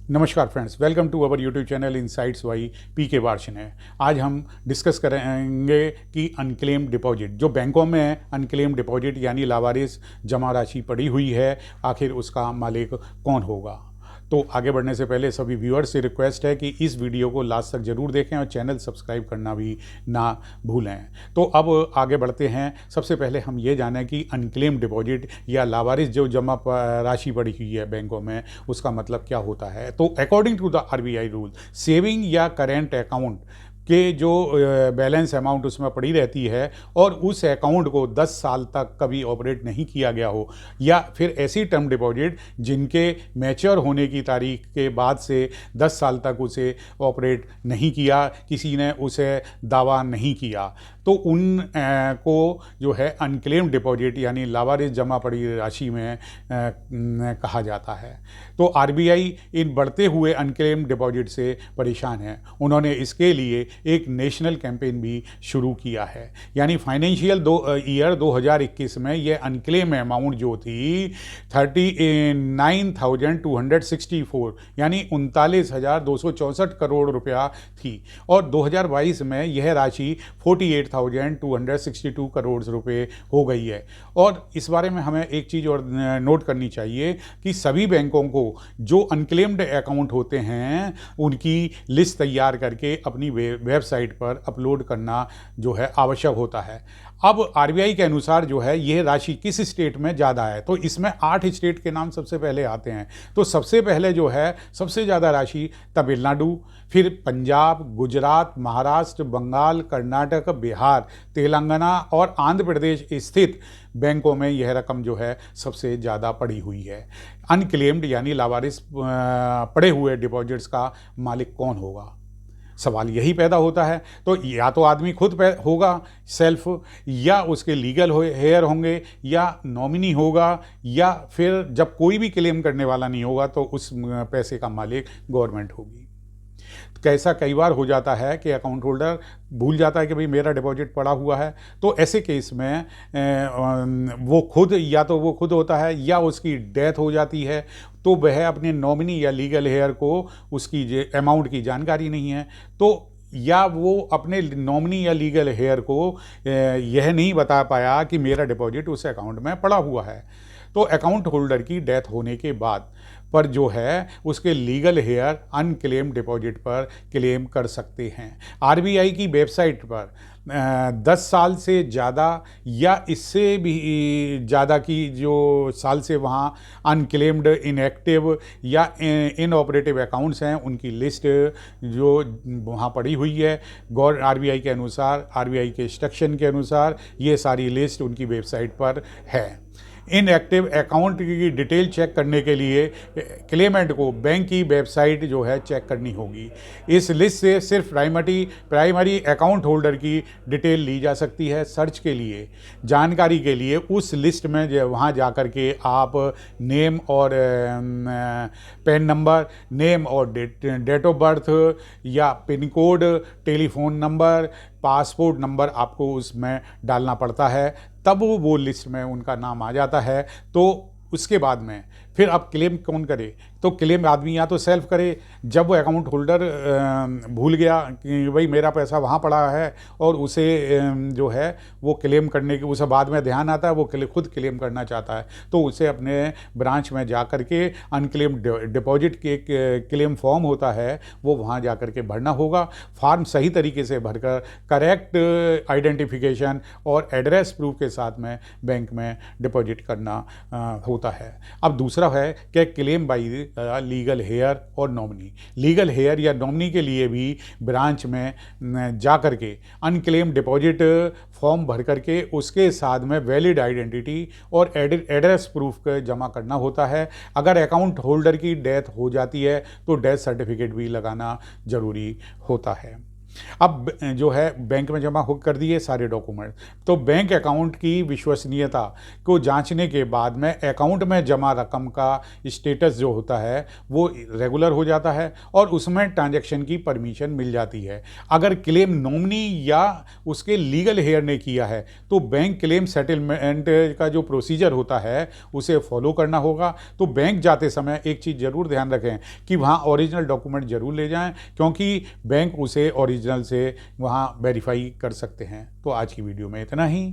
नमस्कार friends, welcome to our YouTube channel insights by PK Varshan है। आज हम डिस्कस करेंगे कि अनक्लेम डिपॉजिट जो बैंकों में अनक्लेम डिपॉजिट यानी लावारिस जमा राशि पड़ी हुई है, आखिर उसका मालिक कौन होगा। तो आगे बढ़ने से पहले सभी व्यूअर्स से रिक्वेस्ट है कि इस वीडियो को लास्ट तक जरूर देखें और चैनल सब्सक्राइब करना भी ना भूलें। तो अब आगे बढ़ते हैं। सबसे पहले हम ये जानें कि अनक्लेम डिपॉजिट या लावारिस जो जमा राशि पड़ी हुई है बैंकों में, उसका मतलब क्या होता है। तो according to the RBI rule, saving या करेंट अकाउंट के जो बैलेंस अमाउंट उसमें पड़ी रहती है और उस अकाउंट को 10 साल तक कभी ऑपरेट नहीं किया गया हो, या फिर ऐसी टर्म डिपॉजिट जिनके मैच्योर होने की तारीख के बाद से 10 साल तक उसे ऑपरेट नहीं किया, किसी ने उसे दावा नहीं किया, तो उन को जो है अनक्लेम डिपॉजिट यानी लावारिस जमा पड़ी राशि में कहा जाता है। तो आरबीआई इन बढ़ते हुए अनक्लेम डिपॉजिट से परेशान है। उन्होंने इसके लिए एक नेशनल कैंपेन भी शुरू किया है। यानी फाइनेंशियल ईयर 2021 में ये अनक्लेम अमाउंट जो थी 39,264 यानी 39,264 करोड़ रुपया थी, और 2022 में यह राशि 48,262 करोड़ रुपए हो गई है। और इस बारे में हमें एक चीज़ और नोट करनी चाहिए कि सभी बैंकों को जो अनक्लेम्ड अकाउंट होते हैं उनकी लिस्ट तैयार करके अपनी वेबसाइट पर अपलोड करना जो है आवश्यक होता है। अब आरबीआई के अनुसार जो है यह राशि किस स्टेट में ज़्यादा है, तो इसमें 8 स्टेट के नाम सबसे पहले आते हैं। तो सबसे पहले जो है सबसे ज़्यादा राशि तमिलनाडु, फिर पंजाब, गुजरात, महाराष्ट्र, बंगाल, कर्नाटक, बिहार, तेलंगाना और आंध्र प्रदेश स्थित बैंकों में यह रकम जो है सबसे ज़्यादा पड़ी हुई है। अनक्लेम्ड यानी लावारिस पड़े हुए डिपॉजिट्स का मालिक कौन होगा, सवाल यही पैदा होता है। तो या तो आदमी खुद होगा सेल्फ, या उसके लीगल हेयर होंगे, या नॉमिनी होगा, या फिर जब कोई भी क्लेम करने वाला नहीं होगा तो उस पैसे का मालिक गवर्नमेंट होगी। कैसा कई बार हो जाता है कि अकाउंट होल्डर भूल जाता है कि भाई मेरा डिपॉजिट पड़ा हुआ है, तो ऐसे केस में वो खुद या तो वो खुद होता है या उसकी डेथ हो जाती है, तो वह अपने नॉमिनी या लीगल हेयर को उसकी अमाउंट की जानकारी नहीं है, तो या वो अपने नॉमिनी या लीगल हेयर को यह नहीं बता पाया कि मेरा डिपॉजिट उस अकाउंट में पड़ा हुआ है। तो अकाउंट होल्डर की डेथ होने के बाद पर जो है उसके लीगल हेयर अनक्लेम डिपॉजिट पर क्लेम कर सकते हैं। आरबीआई की वेबसाइट पर 10 साल से ज़्यादा या इससे भी ज़्यादा की जो साल से वहाँ अनक्लेम्ड, इनएक्टिव या इनऑपरेटिव अकाउंट्स हैं उनकी लिस्ट जो वहाँ पड़ी हुई है, आरबीआई के अनुसार, आरबीआई के इंस्ट्रक्शन के अनुसार ये सारी लिस्ट उनकी वेबसाइट पर है। इनएक्टिव अकाउंट की डिटेल चेक करने के लिए क्लेमेंट को बैंक की वेबसाइट जो है चेक करनी होगी। इस लिस्ट से सिर्फ प्राइमरी अकाउंट होल्डर की डिटेल ली जा सकती है। सर्च के लिए, जानकारी के लिए उस लिस्ट में वहाँ जा कर के आप नेम और पैन नंबर, नेम और डेट ऑफ बर्थ या pin code, telephone number, passport number आपको उसमें डालना पड़ता है, तब वो लिस्ट में उनका नाम आ जाता है। तो उसके बाद में फिर अब क्लेम कौन करे, तो क्लेम आदमी या तो सेल्फ करे, जब वो अकाउंट होल्डर भूल गया कि भाई मेरा पैसा वहाँ पड़ा है और उसे जो है वो क्लेम करने के उसे बाद में ध्यान आता है, वो खुद क्लेम करना चाहता है, तो उसे अपने ब्रांच में जा कर के अनक्लेम डिपॉजिट के क्लेम फॉर्म होता है वो वहाँ जा कर के भरना होगा। फॉर्म सही तरीके से भरकर करेक्ट आइडेंटिफिकेशन और एड्रेस प्रूफ के साथ में बैंक में डिपॉजिट करना होता है। अब दूसरा है कि क्लेम बाई लीगल हेयर और नॉमिनी। लीगल हेयर या नॉमिनी के लिए भी ब्रांच में जा कर के अनक्लेम डिपॉजिट फॉर्म भर करके उसके साथ में वैलिड आइडेंटिटी और एड्रेस प्रूफ जमा करना होता है। अगर अकाउंट होल्डर की डेथ हो जाती है तो डेथ सर्टिफिकेट भी लगाना ज़रूरी होता है। अब जो है बैंक में जमा हो कर दिए सारे डॉक्यूमेंट, तो बैंक अकाउंट की विश्वसनीयता को जांचने के बाद में अकाउंट में जमा रकम का स्टेटस जो होता है वो रेगुलर हो जाता है और उसमें ट्रांजैक्शन की परमिशन मिल जाती है। अगर क्लेम नॉमिनी या उसके लीगल हेयर ने किया है तो बैंक क्लेम सेटलमेंट का जो प्रोसीजर होता है उसे फॉलो करना होगा। तो बैंक जाते समय एक चीज़ ज़रूर ध्यान रखें कि वहाँ ओरिजिनल डॉक्यूमेंट ज़रूर ले जाएं, क्योंकि बैंक उसे ओरिजिनल से वहाँ वेरीफाई कर सकते हैं। तो आज की वीडियो में इतना ही।